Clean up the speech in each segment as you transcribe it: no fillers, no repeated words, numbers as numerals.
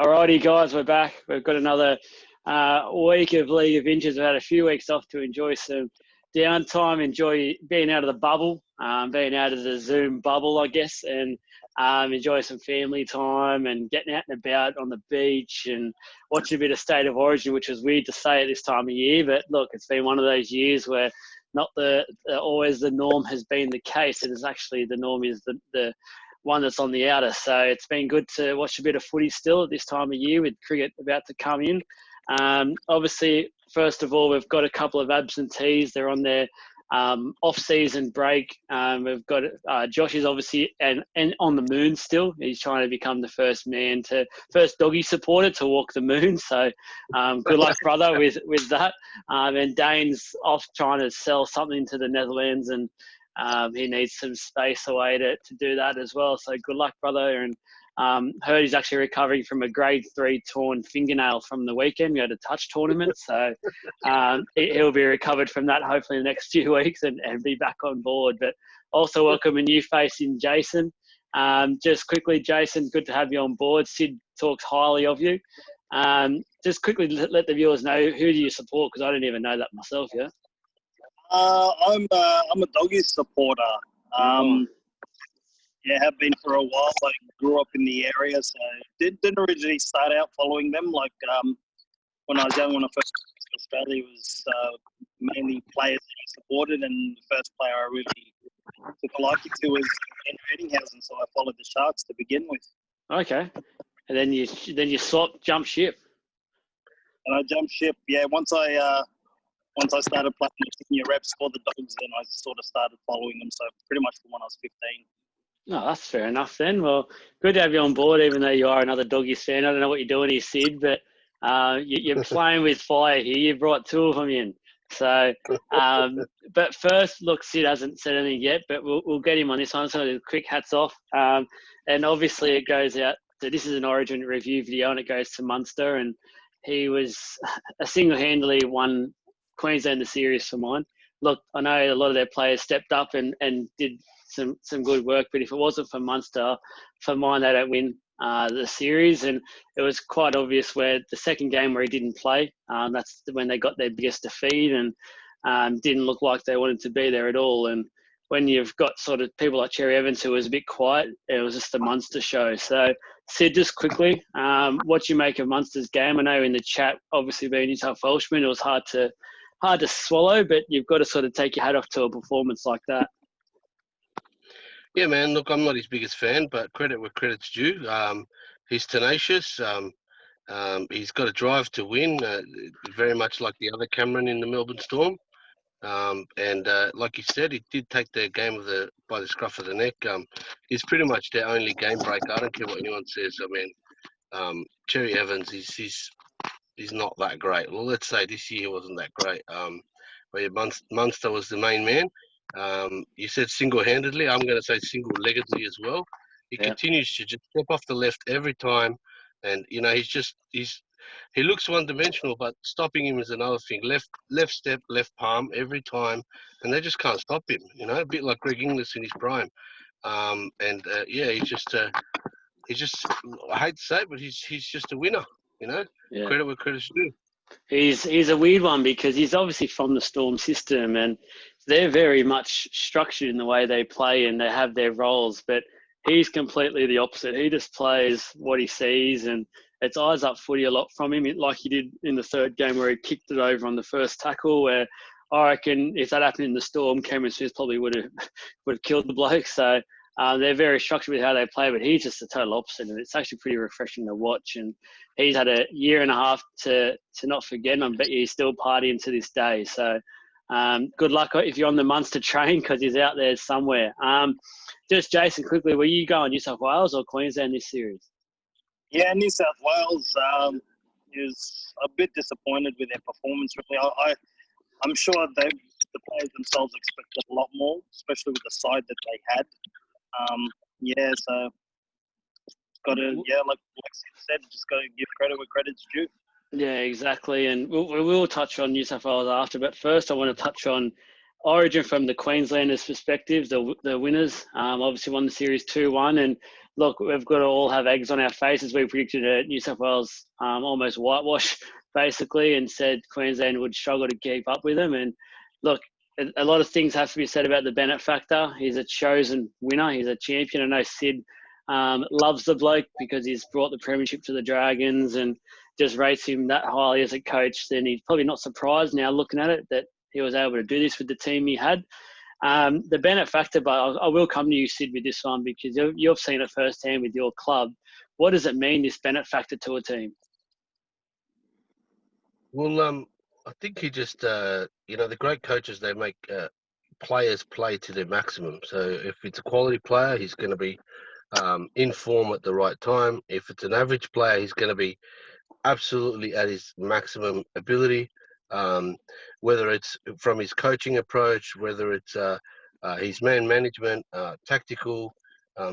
Alrighty, guys, we're back. We've got another week of League of Inches. We've had a few weeks off to enjoy some downtime, enjoy being out of the bubble, being out of the Zoom bubble, I guess, and enjoy some family time and getting out and about on the beach and watching a bit of State of Origin, which was weird to say at this time of year. But look, it's been one of those years where not always the norm has been the case. It is actually the norm is the one that's on the outer. So it's been good to watch a bit of footy still at this time of year with cricket about to come in. Obviously, first of all, we've got a couple of absentees. They're on their off-season break. We've got Josh is obviously and on the moon still. He's trying to become the first doggy supporter to walk the moon. So good luck, brother, with that. And Dane's off trying to sell something to the Netherlands, and he needs some space away to do that as well. So good luck, brother. And heard he's actually recovering from a grade 3 torn fingernail from the weekend. We had a touch tournament. So he'll be recovered from that hopefully in the next few weeks and be back on board. But also welcome a new face in Jason. Just quickly, Jason, good to have you on board. Sid talks highly of you. Just quickly let the viewers know, who do you support? Because I don't even know that myself yet. I'm a doggies supporter. Have been for a while. I grew up in the area, so didn't originally start out following them. Like when I was young, when I first came to Australia, it was mainly players that I supported, and the first player I really took a liking to was Andrew Eddinghausen, so I followed the Sharks to begin with. Okay, and then you jump ship. And I jumped ship. Yeah, once I started playing the senior reps for the Dogs, then I sort of started following them. So pretty much from when I was 15. No, that's fair enough then. Well, good to have you on board, even though you are another Doggies fan. I don't know what you're doing here, Sid, but you're playing with fire here. You brought two of them in. So, but first, look, Sid hasn't said anything yet, but we'll get him on this one. So, quick hats off. And obviously, it goes out. So, this is an Origin review video, and it goes to Munster. And he was single-handedly won Queensland the series for mine. Look, I know a lot of their players stepped up and did some good work, but if it wasn't for Munster, for mine, they don't win the series. And it was quite obvious where the second game where he didn't play, that's when they got their biggest defeat and didn't look like they wanted to be there at all. And when you've got sort of people like Cherry Evans, who was a bit quiet, it was just a Munster show. So, Sid, just quickly, what do you make of Munster's game? I know in the chat, obviously being New South Welshman, it was hard to swallow, but you've got to sort of take your hat off to a performance like that. Yeah, man. Look, I'm not his biggest fan, but credit where credit's due. He's tenacious. He's got a drive to win, very much like the other Cameron in the Melbourne Storm. And like you said, he did take the game by the scruff of the neck. He's pretty much their only game breaker. I don't care what anyone says. I mean, Cherry Evans, he's not that great. Well, let's say this year wasn't that great. But yeah, Munster was the main man. You said single-handedly. I'm going to say single-leggedly as well. He continues to just step off the left every time, and you know he looks one-dimensional, but stopping him is another thing. Left step, left palm every time, and they just can't stop him. You know, a bit like Greg Inglis in his prime. He's just I hate to say it, but he's just a winner. You know, credit where credit's due. He's a weird one because he's obviously from the Storm system, and they're very much structured in the way they play and they have their roles, but he's completely the opposite. He just plays what he sees, and it's eyes up footy a lot from him, like he did in the third game where he kicked it over on the first tackle, where I reckon if that happened in the Storm, Cameron Smith probably would have killed the bloke. So they're very structured with how they play, but he's just the total opposite, and it's actually pretty refreshing to watch. And he's had a year and a half to not forget, and I bet he's still partying to this day. So good luck if you're on the Munster train, because he's out there somewhere. Just Jason, quickly, were you going New South Wales or Queensland this series? Yeah, New South Wales is a bit disappointed with their performance. Really, I'm sure the players themselves expected a lot more, especially with the side that they had. So got to, like Sid said, just got to give credit where credit's due. Yeah, exactly. And we'll touch on New South Wales after. But first, I want to touch on Origin from the Queenslanders' perspective. The winners obviously won the series 2-1. And look, we've got to all have eggs on our faces. We predicted New South Wales almost whitewash, basically, and said Queensland would struggle to keep up with them. And look, a lot of things have to be said about the Bennett factor. He's a chosen winner. He's a champion. I know Sid loves the bloke because he's brought the premiership to the Dragons and just rates him that highly as a coach. Then he's probably not surprised now looking at it that he was able to do this with the team he had. The Bennett factor, but I will come to you, Sid, with this one because you've seen it firsthand with your club. What does it mean, this Bennett factor to a team? Well, I think he just, the great coaches, they make players play to their maximum. So if it's a quality player, he's going to be in form at the right time. If it's an average player, he's going to be absolutely at his maximum ability. Whether it's from his coaching approach, whether it's his man management, tactical,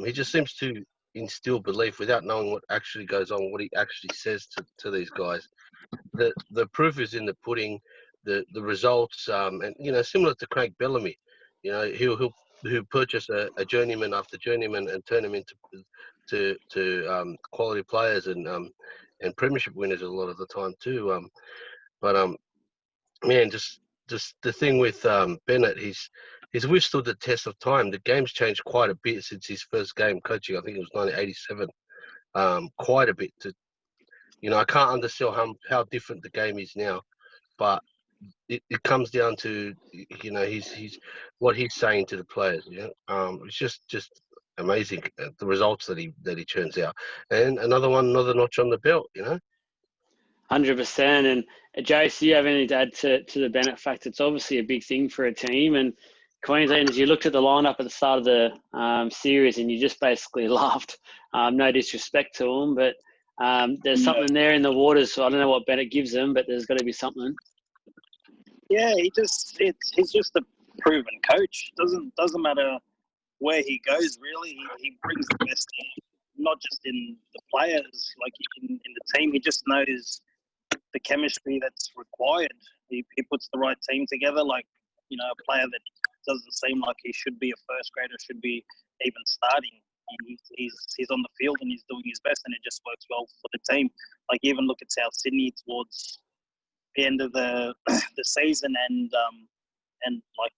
he just seems to instill belief without knowing what actually goes on, what he actually says to these guys. The proof is in the pudding, the results, and similar to Craig Bellamy, he'll purchase a journeyman after journeyman and turn him into quality players and premiership winners a lot of the time too. But man, just the thing with Bennett, he's withstood the test of time. The game's changed quite a bit since his first game coaching. I think it was 1987. Quite a bit. I can't undersell how different the game is now, but it comes down to he's what he's saying to the players. It's just amazing the results that he churns out, and another notch on the belt. 100%. And Jace, do you have anything to add to the Bennett factor? It's obviously a big thing for a team. And Queensland, as you looked at the lineup at the start of the series, and you just basically laughed. No disrespect to them, but there's something there in the waters. So I don't know what Bennett gives them, but there's got to be something. Yeah, he's just a proven coach. Doesn't matter where he goes, really. He brings the best in, not just in the players, like in the team. He just knows the chemistry that's required. He puts the right team together, like, a player that doesn't seem like he should be a first grader, should be even starting. He's on the field and he's doing his best, and it just works well for the team. Like, even look at South Sydney towards the end of the season and like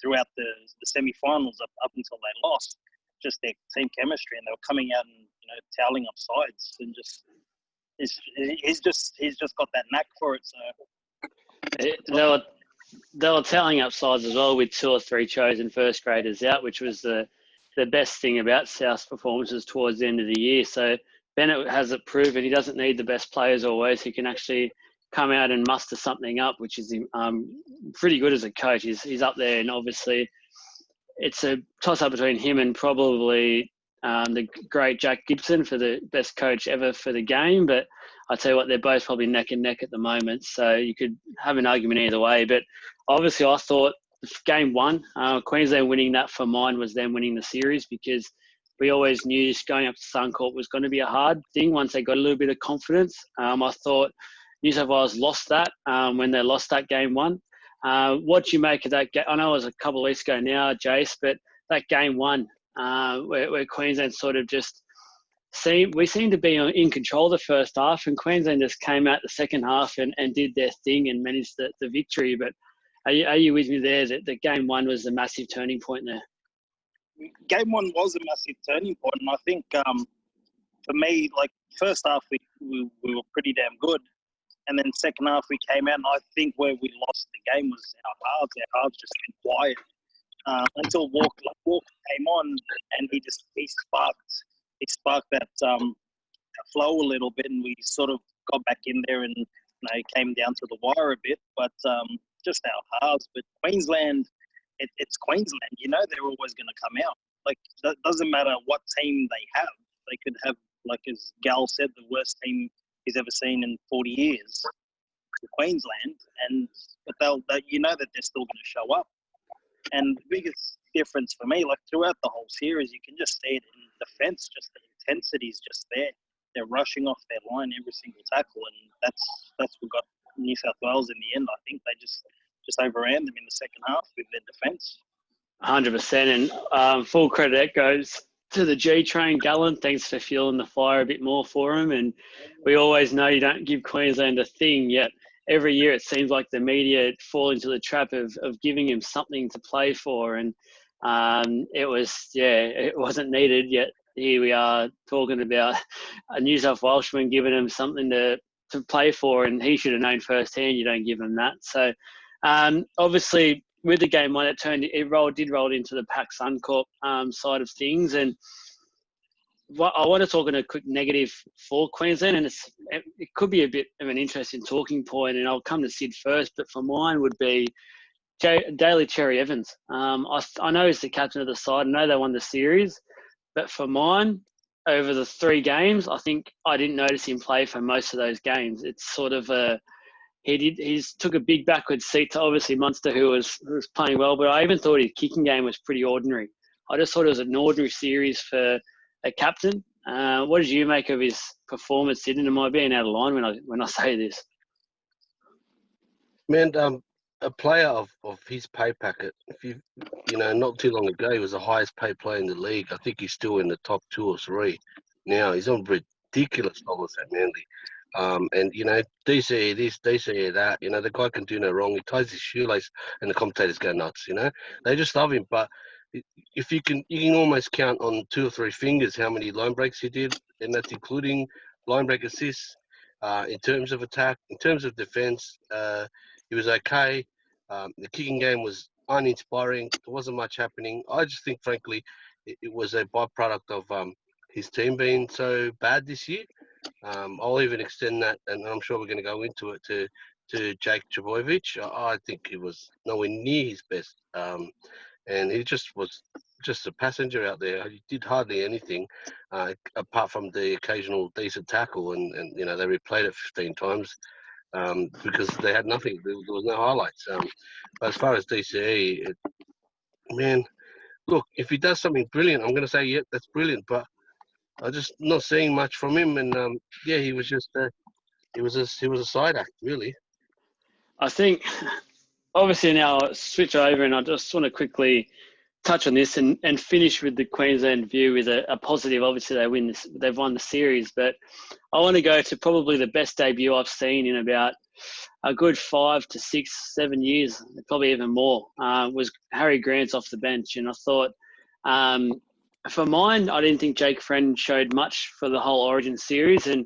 throughout the semi-finals up until they lost, just their team chemistry, and they were coming out and toweling up sides, and just he's just got that knack for it. So they were tallying up sides as well with 2 or 3 chosen first graders out, which was the best thing about South's performances towards the end of the year. So Bennett has it proven he doesn't need the best players always. He can actually come out and muster something up, which is pretty good as a coach. He's up there, and obviously it's a toss-up between him and probably the great Jack Gibson for the best coach ever for the game. But I tell you what, they're both probably neck and neck at the moment. So you could have an argument either way. But obviously I thought game 1, Queensland winning that for mine was them winning the series, because we always knew going up to Suncorp was going to be a hard thing once they got a little bit of confidence. I thought New South Wales lost that when they lost that game 1. What do you make of that game? I know it was a couple of weeks ago now, Jace, but that game 1 where Queensland sort of just seemed to be in control the first half, and Queensland just came out the second half and did their thing and managed the victory. But are you with me there that game 1 was the massive turning point there? Game 1 was a massive turning point, and I think for me, like, first half we were pretty damn good. And then second half we came out, and I think where we lost the game was our halves. Our halves just went quiet until Walker came on, and he sparked that flow a little bit, and we sort of got back in there, and came down to the wire a bit. But just our halves. But Queensland, it's Queensland. They're always going to come out. Like, it doesn't matter what team they have. They could have, like as Gal said, the worst team he's ever seen in 40 years for Queensland, but that they're still going to show up. And the biggest difference for me, like throughout the whole series, you can just see it in defence. Just the intensity is just there. They're rushing off their line every single tackle, and that's what got New South Wales in the end. I think they just overran them in the second half with their defence. 100%, and full credit goes to the G train, Gallen. Thanks for fueling the fire a bit more for him. And we always know you don't give Queensland a thing, yet every year it seems like the media fall into the trap of giving him something to play for. And it wasn't needed, yet here we are talking about a New South Welshman giving him something to play for, and he should have known firsthand you don't give him that. So obviously with the game one, it rolled into the Pac Suncorp side of things. And I want to talk on a quick negative for Queensland, and it could be a bit of an interesting talking point, and I'll come to Sid first, but for mine would be Daly Cherry Evans. I know he's the captain of the side. I know they won the series, but for mine, over the 3 games, I think I didn't notice him play for most of those games. It's sort of he's took a big backward seat to obviously Munster, who was playing well, but I even thought his kicking game was pretty ordinary. I just thought it was an ordinary series for a captain. What did you make of his performance, Sid? And am I being out of line when I say this? Man, a player of his pay packet, not too long ago, he was the highest paid player in the league. I think he's still in the top 2 or 3 now. He's on ridiculous dollars at Manly. And, DCE this, DCE that, the guy can do no wrong. He ties his shoelace and the commentators go nuts, They just love him. But if you can almost count on 2 or 3 fingers how many line breaks he did, and that's including line break assists. In terms of attack, in terms of defence, he was okay. The kicking game was uninspiring. There wasn't much happening. I just think, frankly, it was a byproduct of his team being so bad this year. I'll even extend that, and I'm sure we're going to go into it, to Jake Trbojevic. I think he was nowhere near his best. And he just was just a passenger out there. He did hardly anything apart from the occasional decent tackle, and they replayed it 15 times because they had nothing. There was no highlights. But as far as DCE, man, look, if he does something brilliant, I'm going to say, yeah, that's brilliant. But I'm just not seeing much from him. And he was just he was a side act, really. I think obviously now I'll switch over, and I just want to quickly touch on this and finish with the Queensland view with a positive. Obviously they've won the series, but I want to go to probably the best debut I've seen in about a good 5 to 6, 7 years, probably even more, was Harry Grant's off the bench. And I thought, for mine, I didn't think Jake Friend showed much for the whole Origin series. And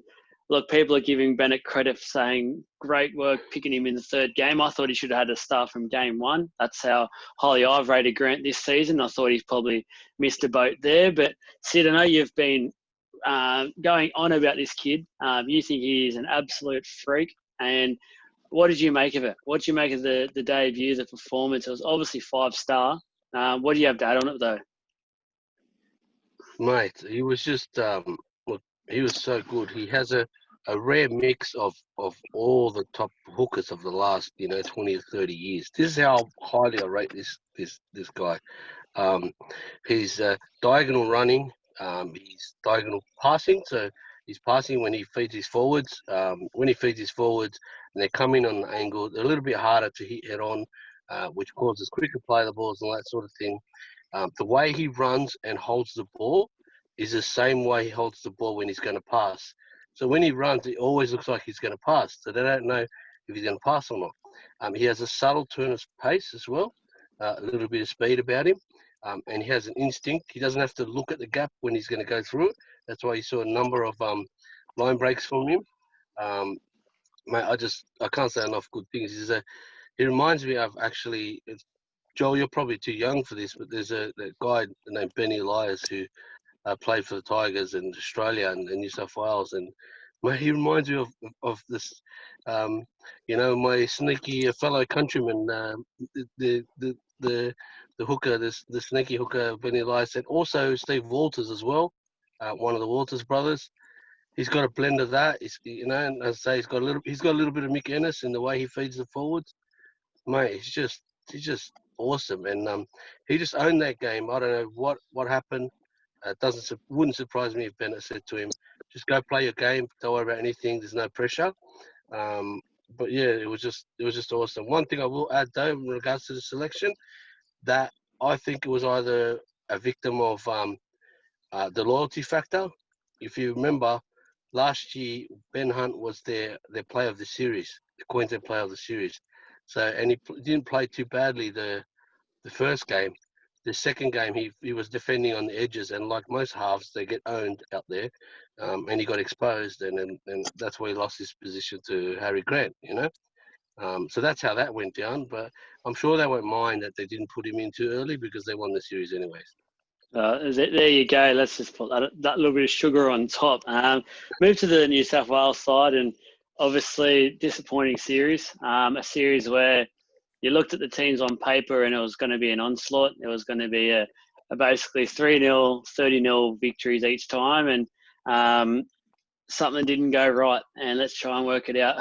look, people are giving Bennett credit for saying great work picking him in the 3rd game. I thought he should have had a start from game 1. That's how highly I've rated Grant this season. I thought he's probably missed a boat there. But Sid, I know you've been going on about this kid. You think he is an absolute freak. And what did you make of it? What did you make of the debut, the performance? It was obviously 5-star. What do you have to add on it, though? Mate, he was just he was so good. He has a rare mix of all the top hookers of the last 20 or 30 years. This is how highly I rate this guy. He's diagonal running. He's diagonal passing. So he's passing when he feeds his forwards. When he feeds his forwards, and they're coming on the angle, they're a little bit harder to hit head on, which causes quicker play the balls and all that sort of thing. The way he runs and holds the ball is the same way he holds the ball when he's going to pass. So when he runs, it always looks like he's going to pass. So they don't know if he's going to pass or not. He has a subtle turn of pace as well, a little bit of speed about him, and he has an instinct. He doesn't have to look at the gap when he's going to go through it. That's why you saw a number of line breaks from him. Mate, I can't say enough good things. He reminds me of actually. Joel, you're probably too young for this, but there's a guy named Benny Elias who played for the Tigers in Australia and New South Wales, and he reminds me of this, my sneaky fellow countryman, the hooker, the sneaky hooker Benny Elias, and also Steve Walters as well, one of the Walters brothers. He's got a blend of that. And as I say, he's got a little bit of Mick Ennis in the way he feeds the forwards. Mate, he's just awesome, and he just owned that game. I don't know what happened. Wouldn't surprise me if Bennett said to him, "Just go play your game. Don't worry about anything. There's no pressure." But yeah, it was just awesome. One thing I will add though, in regards to the selection, that I think it was either a victim of the loyalty factor. If you remember, last year Ben Hunt was their player of the series, the Queensland player of the series. So, and he didn't play too badly the first game. The second game, he was defending on the edges, and like most halves, they get owned out there, and he got exposed, and that's why he lost his position to Harry Grant, you know. So that's how that went down. But I'm sure they won't mind that they didn't put him in too early because they won the series anyways. There you go. Let's just put that little bit of sugar on top. Move to the New South Wales side, and obviously disappointing series. A series where you looked at the teams on paper and it was going to be an onslaught. It was going to be a basically 3-0, 30-0 victories each time, and something didn't go right. And let's try and work it out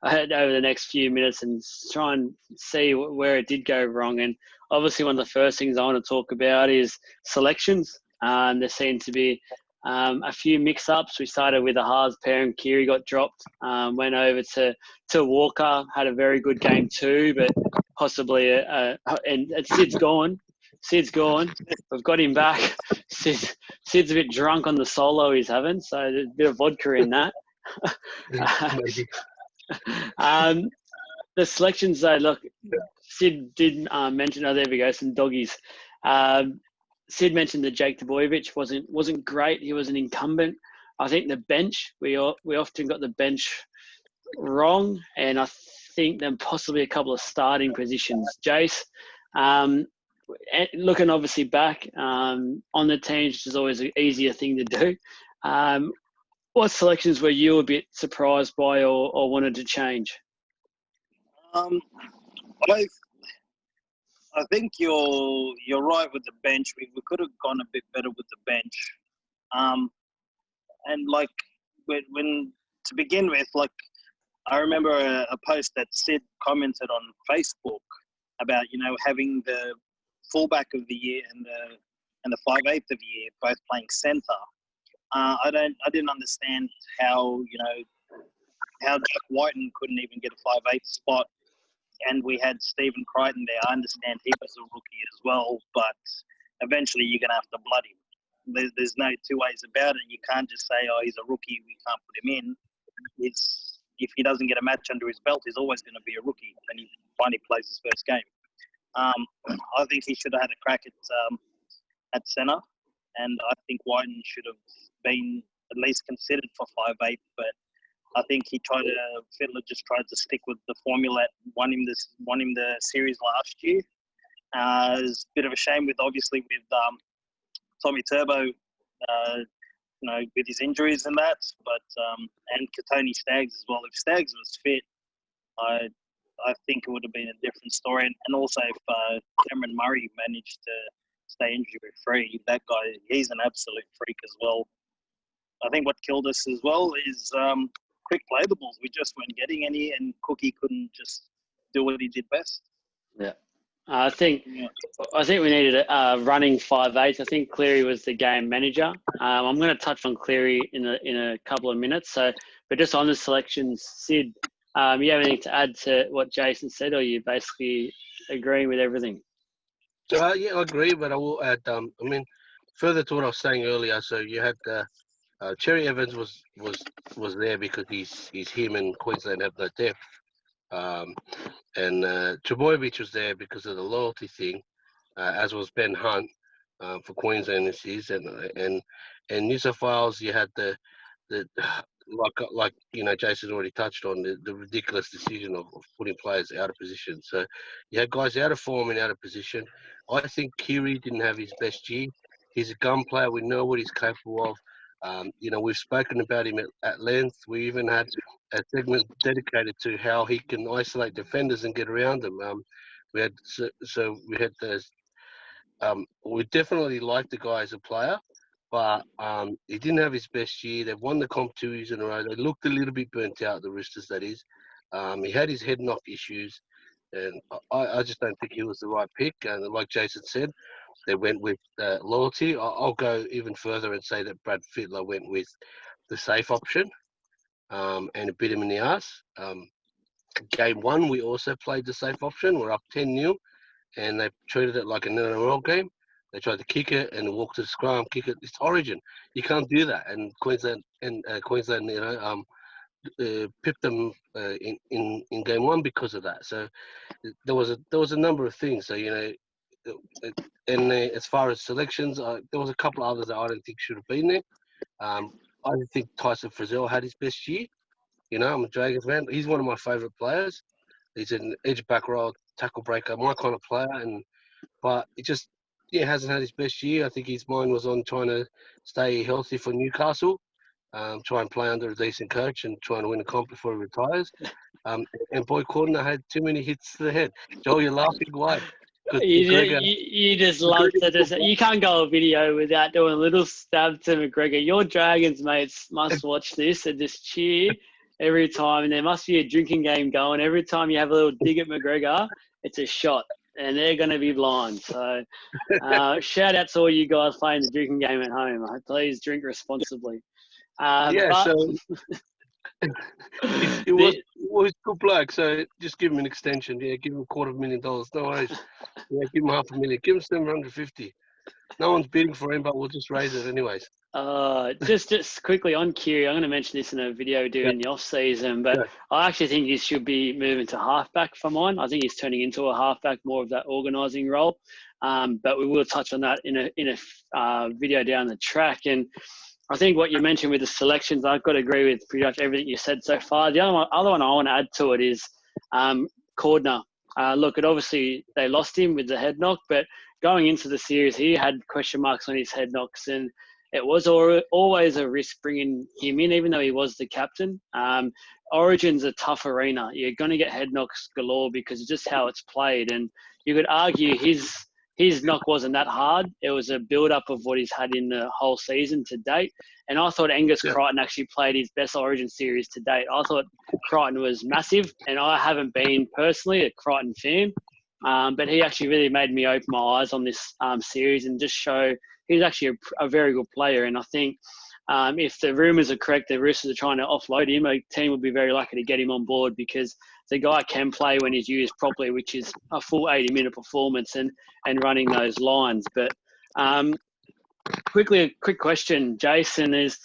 over the next few minutes and try and see where it did go wrong. And obviously one of the first things I want to talk about is selections. There seemed to be a few mix-ups. We started with a halves pair and Kiri got dropped, went over to Walker, had a very good game too, but possibly, and Sid's gone. We've got him back. Sid's a bit drunk on the solo he's having, so there's a bit of vodka in that. Maybe. The selections, though, look, Sid did mention, oh, there we go, some doggies. Sid mentioned that Jake Debojevic wasn't great. He was an incumbent. I think the bench, we often got the bench wrong, and I think then possibly a couple of starting positions. Jace, looking obviously back on the teams, which is always an easier thing to do. What selections were you a bit surprised by or wanted to change? I think you're right with the bench. We could have gone a bit better with the bench. And like when to begin with, like I remember a post that Sid commented on Facebook about, you know, having the fullback of the year and the 5/8 of the year both playing centre. I didn't understand how, you know, how Jack Whiten couldn't even get a 5/8 spot, and we had Stephen Crichton there. I understand he was a rookie as well, but eventually you're gonna have to blood him. There's no two ways about it. You can't just say, oh, he's a rookie, we can't put him in. If he doesn't get a match under his belt, he's always going to be a rookie, and he finally plays his first game. I think he should have had a crack at centre, and I think Whiten should have been at least considered for 5/8. But I think Fittler just tried to stick with the formula that won him the series last year. It's a bit of a shame with Tommy Turbo, you know, with his injuries and that, but and Katoni Staggs as well. If Staggs was fit, I think it would have been a different story. And also if Cameron Murray managed to stay injury free, that guy, he's an absolute freak as well. I think what killed us as well is quick play the balls. We just weren't getting any, and Cookie couldn't just do what he did best. Yeah. I think we needed a running 5/8. I think Cleary was the game manager. I'm going to touch on Cleary in a couple of minutes. So, but just on the selections, Sid, you have anything to add to what Jason said, or are you basically agreeing with everything? Yeah, I agree, but I will add. I mean, further to what I was saying earlier. So you had Cherry Evans was there because he's him, and Queensland have no depth. And Trbojevic was there because of the loyalty thing, as was Ben Hunt for Queensland this season. And New South Wales, you had the like you know, Jason already touched on the ridiculous decision of putting players out of position. So you had guys out of form and out of position. I think Kiri didn't have his best year. He's a gun player. We know what he's capable of. You know, we've spoken about him at length. We even had a segment dedicated to how he can isolate defenders and get around them. We definitely liked the guy as a player, but he didn't have his best year. They've won the comp 2 years in a row. They looked a little bit burnt out, the Roosters, that is. He had his head knock issues, and I just don't think he was the right pick. And like Jason said, they went with loyalty. I'll go even further and say that Brad Fittler went with the safe option. And it bit him in the ass. Game 1, we also played the safe option. We're up 10-0, and they treated it like an NRL game. They tried to kick it and walk to the scrum, kick it. It's Origin. You can't do that. And Queensland, pipped them in game one because of that. So there was a number of things. So and as far as selections, there was a couple of others that I don't think should have been there. I don't think Tyson Frizzell had his best year. I'm a Dragons fan. He's one of my favourite players. He's an edge back row, tackle breaker, my kind of player. But it just hasn't had his best year. I think his mind was on trying to stay healthy for Newcastle, try and play under a decent coach and trying to win a comp before he retires. And Boy Cordner had too many hits to the head. Joel, you're laughing. Why? You just love to you can't go a video without doing a little stab to McGregor. Your Dragons mates must watch this and just cheer every time. And there must be a drinking game going. Every time you have a little dig at McGregor, it's a shot. And they're going to be blind. So shout out to all you guys playing the drinking game at home. Please drink responsibly. So it was good bloke. So just give him an extension. Yeah, give him $250,000. No worries. Yeah, give him $500,000. Give him $750. No one's bidding for him, but we'll just raise it anyways. Just quickly on Kiri, I'm going to mention this in a video during the off season, but I actually think he should be moving to halfback for mine. I think he's turning into a halfback, more of that organising role. But we will touch on that in a video down the track. And I think what you mentioned with the selections, I've got to agree with pretty much everything you said so far. The other one I want to add to it is Cordner. Look, obviously they lost him with the head knock, but going into the series, he had question marks on his head knocks, and it was always a risk bringing him in, even though he was the captain. Origin's a tough arena. You're going to get head knocks galore because of just how it's played, and you could argue his knock wasn't that hard. It was a build-up of what he's had in the whole season to date. And I thought Angus Crichton actually played his best Origin series to date. I thought Crichton was massive, and I haven't been personally a Crichton fan, but he actually really made me open my eyes on this series and just show he's actually a very good player. And I think if the rumours are correct, the Roosters are trying to offload him, a team would be very lucky to get him on board because the guy can play when he's used properly, which is a full 80-minute performance and running those lines. But quick question, Jason, it's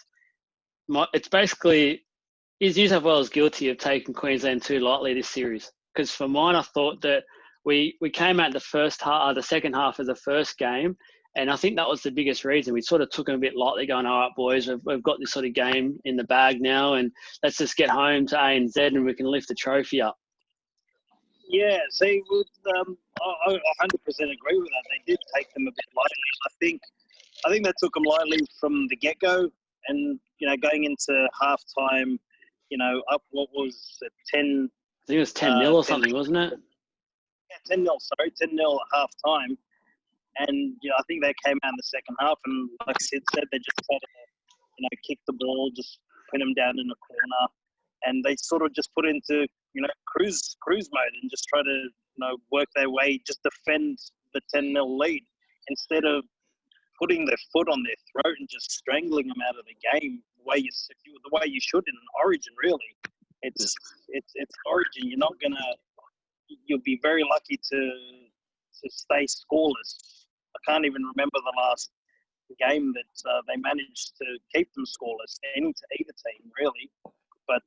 basically, is New South Wales guilty of taking Queensland too lightly this series? Because for mine, I thought that we came out the second half of the first game, and I think that was the biggest reason. We sort of took them a bit lightly, going, all right, boys, we've got this sort of game in the bag now, and let's just get home to ANZ and we can lift the trophy up. Yeah, see, I 100% agree with that. They did take them a bit lightly. I think they took them lightly from the get-go, and going into halftime, up what was it, 10? I think it was 10-0 or something, wasn't it? Yeah, 10-0. Sorry, 10-0 at halftime. And I think they came out in the second half, and like Sid said, they just tried to, kick the ball, just put them down in the corner, and they sort of just put into, cruise mode and just try to, work their way, just defend the 10-0 lead instead of putting their foot on their throat and just strangling them out of the game the way you should in an Origin. Really, it's Origin. You'll be very lucky to stay scoreless. I can't even remember the last game that they managed to keep them scoreless. Either team, really. But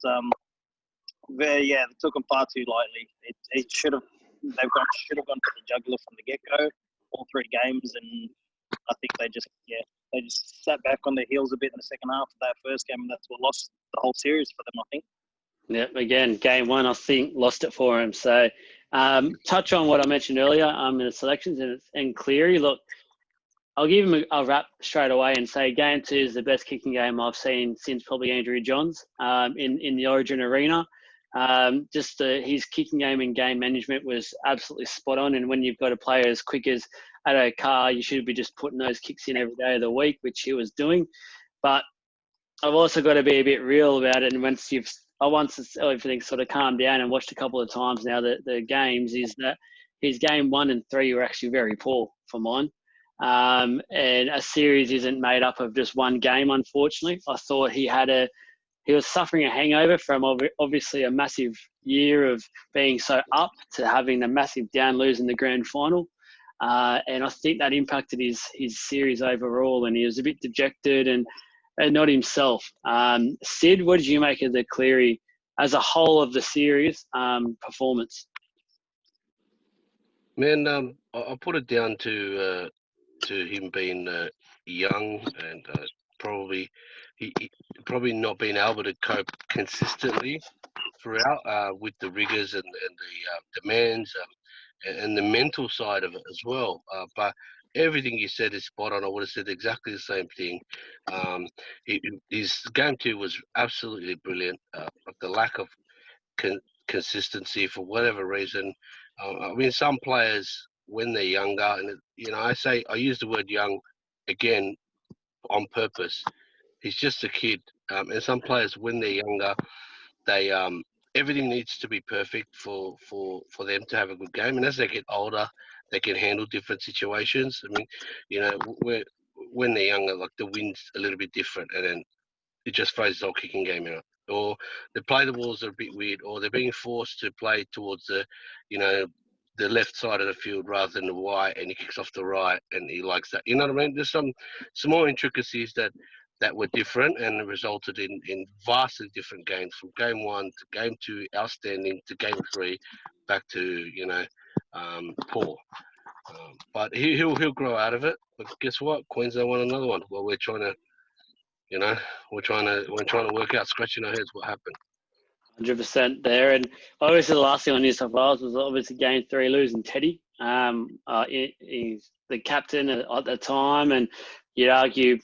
they took them far too lightly. They've should have gone to the jugular from the get-go, all three games, and I think they just sat back on their heels a bit in the second half of that first game, and that's what lost the whole series for them, I think. Yep, again, game one, I think, lost it for him. So touch on what I mentioned earlier in the selections and Cleary. Look, I'll give him a wrap straight away and say game two is the best kicking game I've seen since probably Andrew Johns in the Origin arena. His kicking game and game management was absolutely spot on. And when you've got a player as quick as Addo Carr, you should be just putting those kicks in every day of the week, which he was doing. But I've also got to be a bit real about it. And once everything sort of calmed down and watched a couple of times now the games, is that his game 1 and 3 were actually very poor for mine. And a series isn't made up of just one game, unfortunately. I thought he was suffering a hangover from obviously a massive year of being so up to having a massive down lose in the grand final. and I think that impacted his series overall, and he was a bit dejected and not himself. Sid, what did you make of the Cleary as a whole of the series performance? Man, I'll put it down to him being young and probably probably not being able to cope consistently throughout with the rigors and the demands and the mental side of it as well. But everything you said is spot on. I would have said exactly the same thing. His game 2 was absolutely brilliant. But the lack of consistency for whatever reason. I mean, some players when they're younger, and I use the word young again on purpose. He's just a kid, and some players when they're younger, they everything needs to be perfect for them to have a good game. And as they get older, they can handle different situations. I mean, when they're younger, like the wind's a little bit different, and then it just throws the whole kicking game out. Or they play the balls are a bit weird, or they're being forced to play towards the left side of the field rather than the right, and he kicks off the right, and he likes that. You know what I mean? There's some more intricacies that were different and resulted in vastly different games from game 1 to game 2, outstanding, to game 3, back to poor. But he'll grow out of it. But guess what? Queensland won another one. Well, we're trying to work out, scratching our heads what happened. 100% there. And obviously the last thing on New South Wales was obviously game 3 losing Teddy. He's the captain at the time, and you'd argue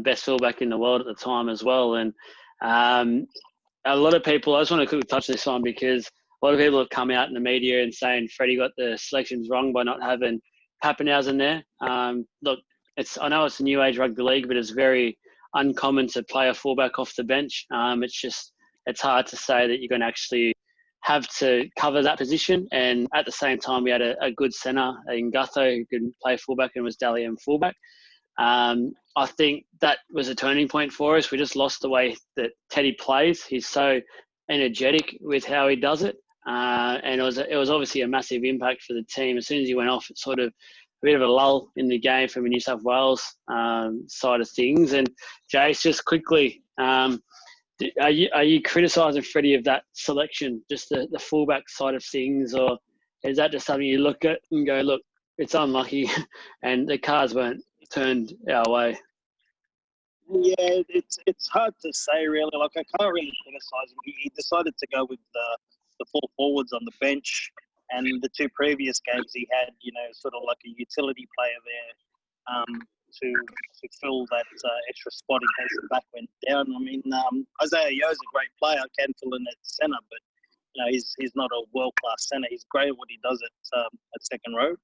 best fullback in the world at the time as well. And a lot of people, I just want to quickly touch this on because a lot of people have come out in the media and saying Freddie got the selections wrong by not having Pappenhausen there. Look, I know it's a new age rugby league, but it's very uncommon to play a fullback off the bench. It's hard to say that you're going to actually have to cover that position. And at the same time, we had a good centre in Gutho who could play fullback and was Dally M fullback. I think that was a turning point for us. We just lost the way that Teddy plays. He's so energetic with how he does it. And it was obviously a massive impact for the team. As soon as he went off, it's sort of a bit of a lull in the game from a New South Wales side of things. And Jace, just quickly, are you criticising Freddie of that selection, just the fullback side of things, or is that just something you look at and go, look, it's unlucky and the cards weren't turned our way? Yeah, it's hard to say really. Like I can't really criticise him. He decided to go with the 4 forwards on the bench, and the 2 previous games he had, sort of like a utility player there to fill that extra spot in case the back went down. I mean, Isaiah Yo's a great player, can fill in at centre, but he's not a world class centre. He's great at what he does at second row,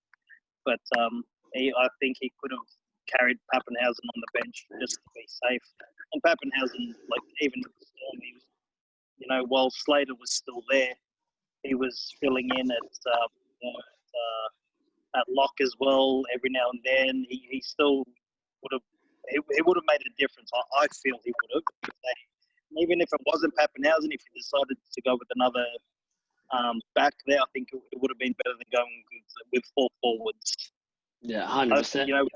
but I think he could have carried Pappenhausen on the bench just to be safe. And Pappenhausen, like even in the Storm, he was, while Slater was still there, he was filling in at lock as well every now and then. He still would have. He would have made a difference. I feel he would have. Even if it wasn't Pappenhausen, if he decided to go with another back there, I think it would have been better than going with 4 forwards. Yeah, 100%.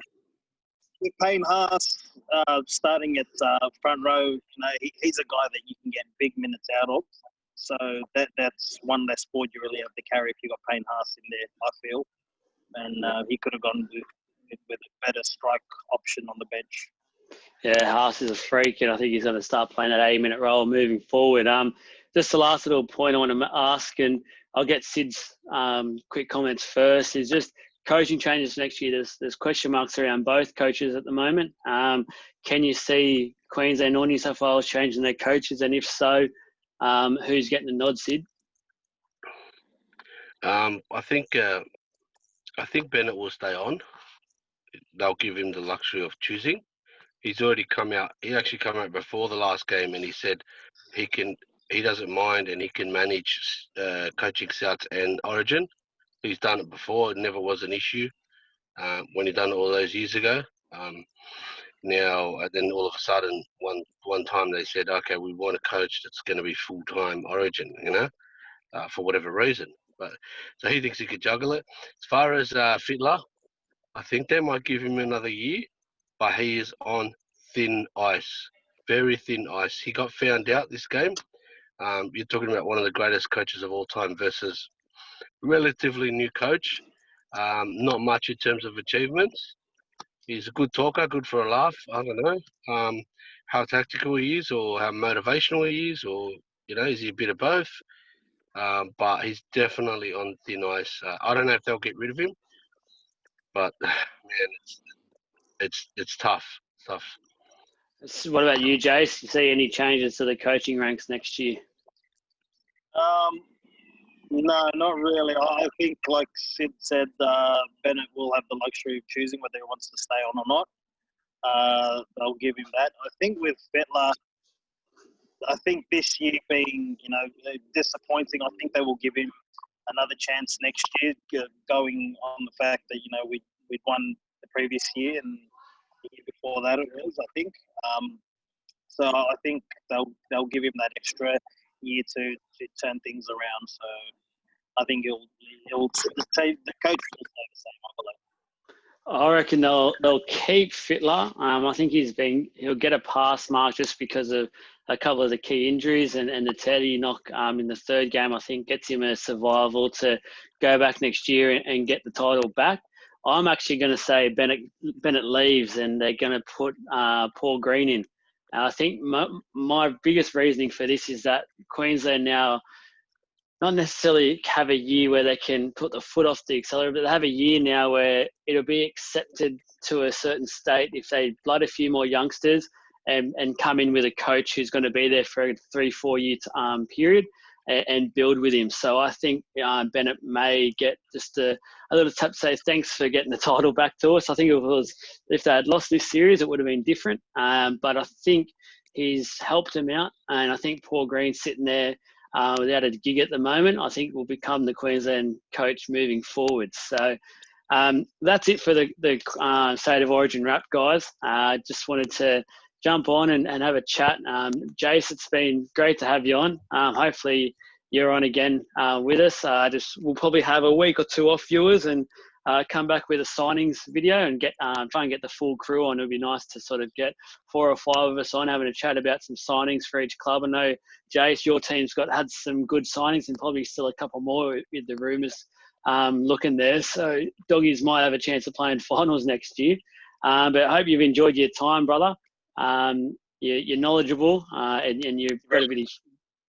With Payne Haas starting at front row, he's a guy that you can get big minutes out of. So that's one less forward you really have to carry if you got Payne Haas in there, I feel. And he could have gone with a better strike option on the bench. Yeah, Haas is a freak, and I think he's going to start playing that 80-minute role moving forward. Just the last little point I want to ask, and I'll get Sid's quick comments first, is just coaching changes next year. There's question marks around both coaches at the moment. Can you see Queensland or New South Wales changing their coaches, and if so, who's getting the nod, Sid? I think Bennett will stay on. They'll give him the luxury of choosing. He's already come out. He actually came out before the last game, and he said he doesn't mind, and he can manage coaching Souths and Origin. He's done it before. It never was an issue when he done it all those years ago. Now, then all of a sudden, one time they said, okay, we want a coach that's going to be full-time Origin, for whatever reason. But so he thinks he could juggle it. As far as Fittler, I think they might give him another year, but he is on thin ice, very thin ice. He got found out this game. You're talking about one of the greatest coaches of all time versus relatively new coach. Not much in terms of achievements. He's a good talker, good for a laugh. I don't know how tactical he is or how motivational he is, or, is he a bit of both? But he's definitely on thin ice. I don't know if they'll get rid of him, but man, it's tough. It's tough. What about you, Jace? You see any changes to the coaching ranks next year? No, not really. I think, like Sid said, Bennett will have the luxury of choosing whether he wants to stay on or not. They'll give him that. I think with Fettler, I think this year being, disappointing, I think they will give him another chance next year, going on the fact that, we'd won the previous year and the year before that it was, I think. So I think they'll give him that extra year to turn things around. So I think the coach will stay the same, I believe. I reckon they'll keep Fittler. I think he'll get a pass mark just because of a couple of the key injuries and the Teddy knock in the third game. I think gets him a survival to go back next year and get the title back. I'm actually going to say Bennett leaves and they're going to put Paul Green in. I think my biggest reasoning for this is that Queensland now not necessarily have a year where they can put the foot off the accelerator, but they have a year now where it'll be accepted to a certain state if they blood a few more youngsters and come in with a coach who's going to be there for a 3-4 year period and build with him. So I think Bennett may get just a little tap to say thanks for getting the title back to us. I think if they had lost this series, it would have been different. But I think he's helped him out, and I think Paul Green sitting there without a gig at the moment, I think will become the Queensland coach moving forward. So that's it for the State of Origin wrap, guys. Just wanted to jump on and have a chat. Jace, it's been great to have you on. Hopefully you're on again with us. We'll probably have a week or two off, viewers, and come back with a signings video and try and get the full crew on. It'll be nice to sort of get 4 or 5 of us on having a chat about some signings for each club. I know, Jace, your team's had some good signings and probably still a couple more with the rumours looking there. So Doggies might have a chance of playing finals next year. But I hope you've enjoyed your time, brother. You're knowledgeable and you've got a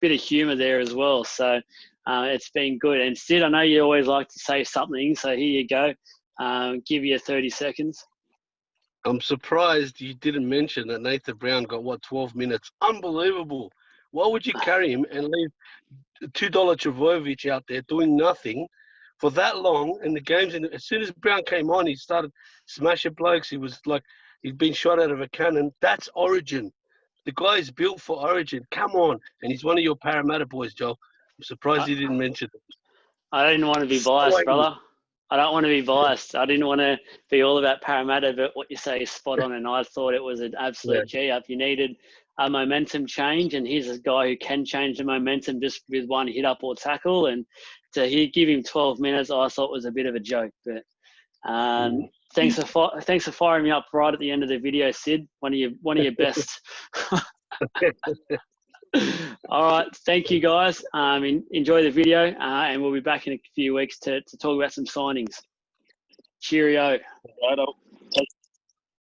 bit of humour there as well. So it's been good. And Sid, I know you always like to say something, so here you go. Give you 30 seconds. I'm surprised you didn't mention that Nathan Brown got, 12 minutes. Unbelievable. Why would you carry him and leave $2 Travojevic out there doing nothing for that long? And the games, as soon as Brown came on, he started smashing blokes. He was like, he'd been shot out of a cannon. That's Origin. The guy is built for Origin. Come on. And he's one of your Parramatta boys, Joel. I'm surprised you didn't mention it. I didn't want to be biased, brother. I don't want to be biased. I didn't want to be all about Parramatta, but what you say is spot on, and I thought it was an absolute G-up. You needed a momentum change, and here's a guy who can change the momentum just with one hit-up or tackle, and to give him 12 minutes, I thought was a bit of a joke. But thanks for firing me up right at the end of the video, Sid. One of your best. All right, thank you, guys. Enjoy the video, and we'll be back in a few weeks to talk about some signings. Cheerio. Right on.